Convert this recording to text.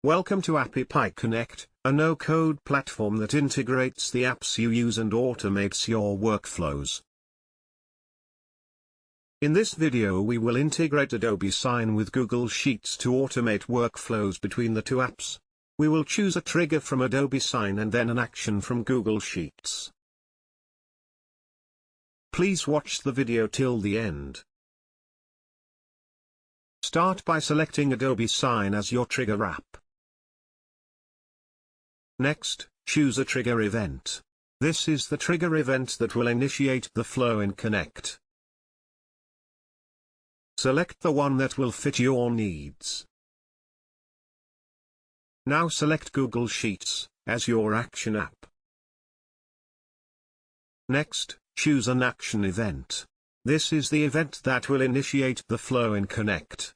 Welcome to Adobe Connect, a no-code platform that integrates the apps you use and automates your workflows. In this video we will integrate Adobe Sign with Google Sheets to automate workflows between the two apps. We will choose a trigger from Adobe Sign and then an action from Google Sheets. Please watch the video till the end. Start by selecting Adobe Sign as your trigger app. Next, choose a trigger event. This is the trigger event that will initiate the flow in Connect. Select the one that will fit your needs. Now select Google Sheets as your action app. Next, choose an action event. This is the event that will initiate the flow in Connect.